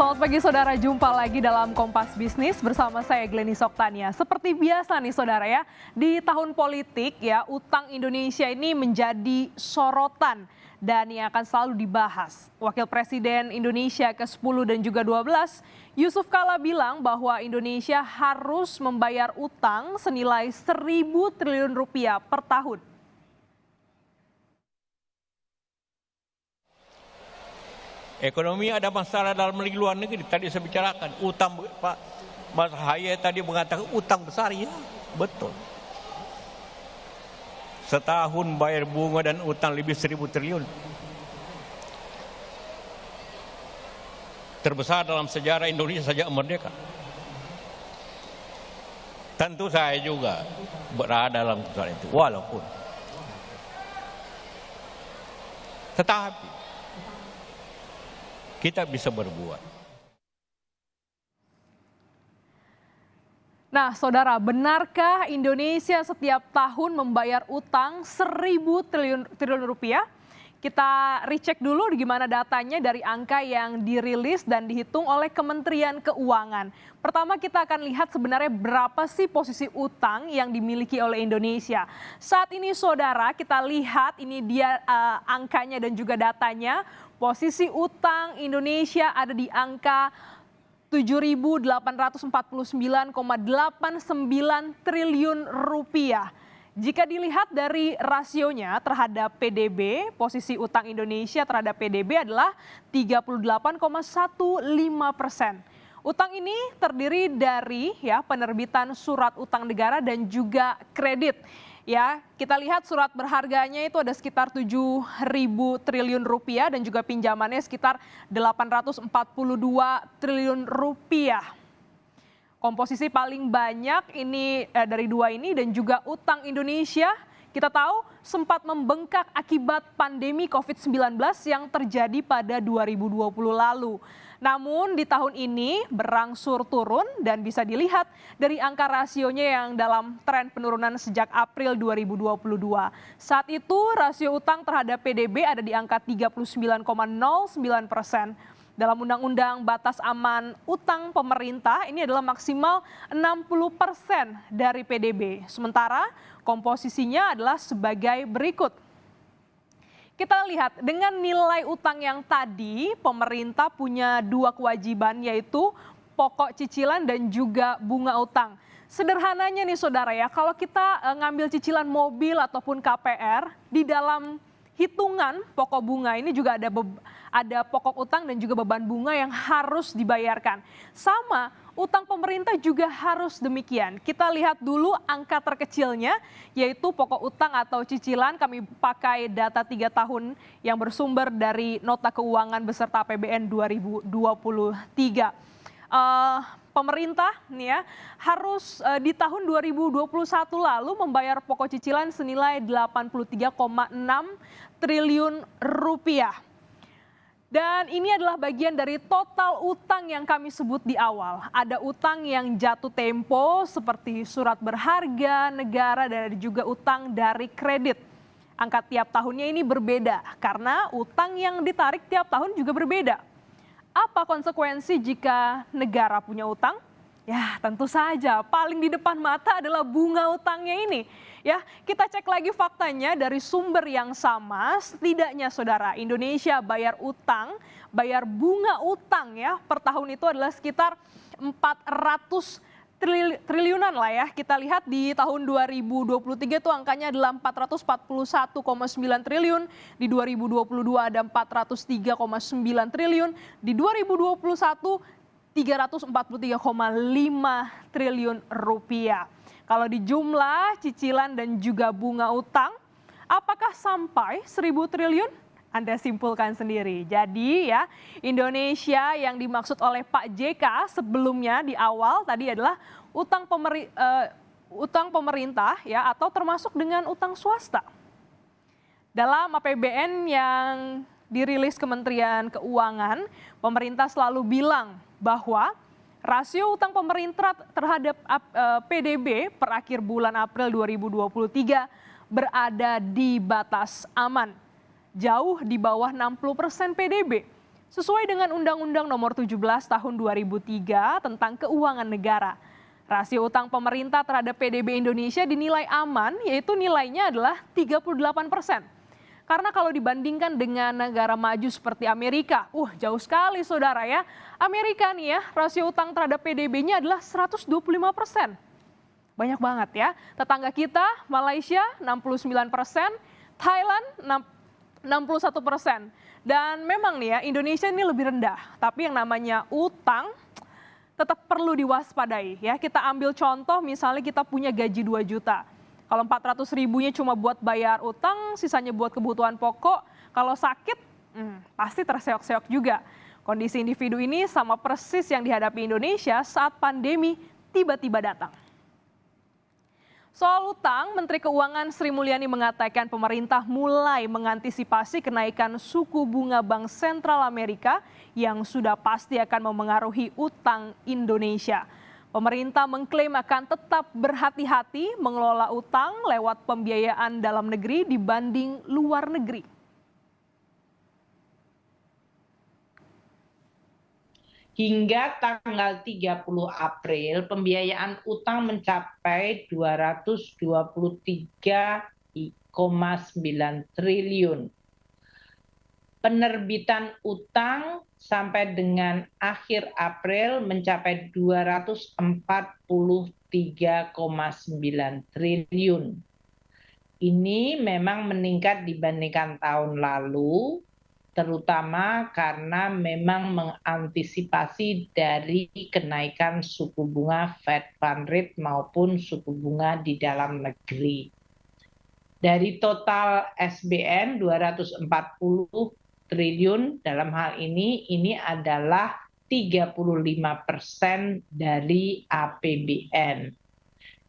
Selamat pagi saudara, jumpa lagi dalam Kompas Bisnis bersama saya Glenny Soktania. Seperti biasa nih saudara ya, di tahun politik ya utang Indonesia ini menjadi sorotan dan yang akan selalu dibahas. Wakil Presiden Indonesia ke-10 dan juga 12, Yusuf Kala bilang bahwa Indonesia harus membayar utang senilai 1.000 triliun rupiah per tahun. Ekonomi ada masalah dalam negeri luar negeri. Tadi saya bicarakan utang, Pak Mas Haye tadi mengatakan utang besar, ya betul. Setahun bayar bunga dan utang lebih 1.000 triliun. Terbesar dalam sejarah Indonesia sejak merdeka. Tentu saya juga berada dalam soal itu, walaupun. Tetapi kita bisa berbuat. Nah, saudara, benarkah Indonesia setiap tahun membayar utang 1.000 triliun rupiah? Kita recheck dulu gimana datanya dari angka yang dirilis dan dihitung oleh Kementerian Keuangan. Pertama kita akan lihat sebenarnya berapa sih posisi utang yang dimiliki oleh Indonesia. Saat ini saudara kita lihat ini dia angkanya dan juga datanya. Posisi utang Indonesia ada di angka 7.849,89 triliun rupiah. Jika dilihat dari rasionya terhadap PDB, posisi utang Indonesia terhadap PDB adalah 38,15%. Utang ini terdiri dari penerbitan surat utang negara dan juga kredit. Ya, kita lihat surat berharganya itu ada sekitar 7.000 triliun rupiah dan juga pinjamannya sekitar 842 triliun rupiah. Komposisi paling banyak ini dari dua ini dan juga utang Indonesia kita tahu sempat membengkak akibat pandemi COVID-19 yang terjadi pada 2020 lalu. Namun di tahun ini berangsur turun dan bisa dilihat dari angka rasionya yang dalam tren penurunan sejak April 2022. Saat itu rasio utang terhadap PDB ada di angka 39,09%. Dalam Undang-Undang Batas Aman Utang Pemerintah ini adalah maksimal 60% dari PDB. Sementara komposisinya adalah sebagai berikut. Kita lihat dengan nilai utang yang tadi pemerintah punya dua kewajiban yaitu pokok cicilan dan juga bunga utang. Sederhananya nih saudara ya, kalau kita ngambil cicilan mobil ataupun KPR di dalam hitungan pokok bunga ini juga ada pokok utang dan juga beban bunga yang harus dibayarkan. Sama, utang pemerintah juga harus demikian. Kita lihat dulu angka terkecilnya yaitu pokok utang atau cicilan. Kami pakai data 3 tahun yang bersumber dari Nota Keuangan beserta APBN 2023. Pemerintah nih ya harus di tahun 2021 lalu membayar pokok cicilan senilai 83,6 triliun rupiah. Dan ini adalah bagian dari total utang yang kami sebut di awal. Ada utang yang jatuh tempo seperti surat berharga negara dan ada juga utang dari kredit. Angka tiap tahunnya ini berbeda karena utang yang ditarik tiap tahun juga berbeda. Apa konsekuensi jika negara punya utang? Ya tentu saja paling di depan mata adalah bunga utangnya ini. Ya, kita cek lagi faktanya dari sumber yang sama, setidaknya saudara Indonesia bayar bunga utang ya per tahun itu adalah sekitar 400 triliunan lah ya. Kita lihat di tahun 2023 itu angkanya adalah 441,9 triliun, di 2022 ada 403,9 triliun, di 2021 343,5 triliun rupiah. Kalau di jumlah cicilan dan juga bunga utang, apakah sampai 1.000 triliun? Anda simpulkan sendiri. Jadi ya, Indonesia yang dimaksud oleh Pak JK sebelumnya di awal tadi adalah utang pemerintah ya atau termasuk dengan utang swasta. Dalam APBN yang dirilis Kementerian Keuangan, pemerintah selalu bilang bahwa rasio utang pemerintah terhadap PDB per akhir bulan April 2023 berada di batas aman, jauh di bawah 60% PDB. Sesuai dengan Undang-Undang Nomor 17 Tahun 2003 tentang Keuangan Negara, rasio utang pemerintah terhadap PDB Indonesia dinilai aman, yaitu nilainya adalah 38%. Karena kalau dibandingkan dengan negara maju seperti Amerika, jauh sekali saudara ya. Amerika nih ya, rasio utang terhadap PDB-nya adalah 125%. Banyak banget ya. Tetangga kita, Malaysia 69%, Thailand 61%. Dan memang nih ya, Indonesia ini lebih rendah. Tapi yang namanya utang tetap perlu diwaspadai ya. Kita ambil contoh misalnya kita punya gaji 2 juta. Kalau 400 ribunya cuma buat bayar utang, sisanya buat kebutuhan pokok. Kalau sakit, pasti terseok-seok juga. Kondisi individu ini sama persis yang dihadapi Indonesia saat pandemi tiba-tiba datang. Soal utang, Menteri Keuangan Sri Mulyani mengatakan pemerintah mulai mengantisipasi kenaikan suku bunga Bank Sentral Amerika yang sudah pasti akan memengaruhi utang Indonesia. Pemerintah mengklaim akan tetap berhati-hati mengelola utang lewat pembiayaan dalam negeri dibanding luar negeri. Hingga tanggal 30 April, pembiayaan utang mencapai 223,9 triliun. Penerbitan utang sampai dengan akhir April mencapai 243,9 triliun. Ini memang meningkat dibandingkan tahun lalu, terutama karena memang mengantisipasi dari kenaikan suku bunga Fed Fund Rate maupun suku bunga di dalam negeri. Dari total SBN 240 triliun dalam hal ini adalah 35% dari APBN.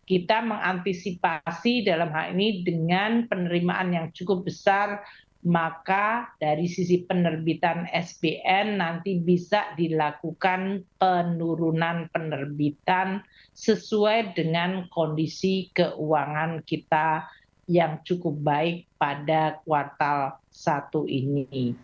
Kita mengantisipasi dalam hal ini dengan penerimaan yang cukup besar, maka dari sisi penerbitan SBN nanti bisa dilakukan penurunan penerbitan sesuai dengan kondisi keuangan kita yang cukup baik pada kuartal 1 ini.